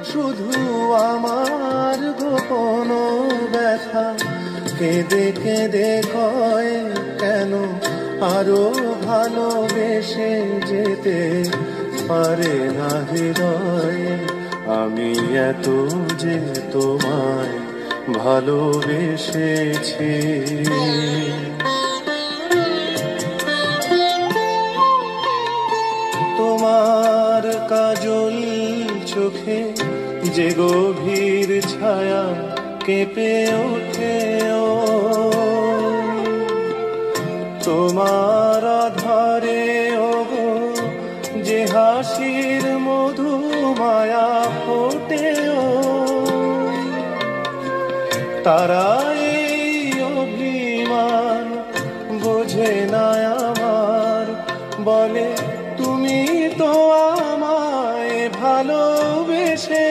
শুধু আমার গোপন ব্যথা কেঁদে কেঁদে কয় কেন আরো ভালোবেসে যেতে পারে না হৃদয়। আমি এত যে তোমায় ভালোবেসেছি। তোমার কাজল চোখে যে গভীর ছায়া কেঁপে ওঠে, তোমার আধারে ওগো যে হাসির মধু মায়া ফোটে, তারাই অভিমান বোঝে না আমার, বলে তুমি তো আমায় ভালোবেসে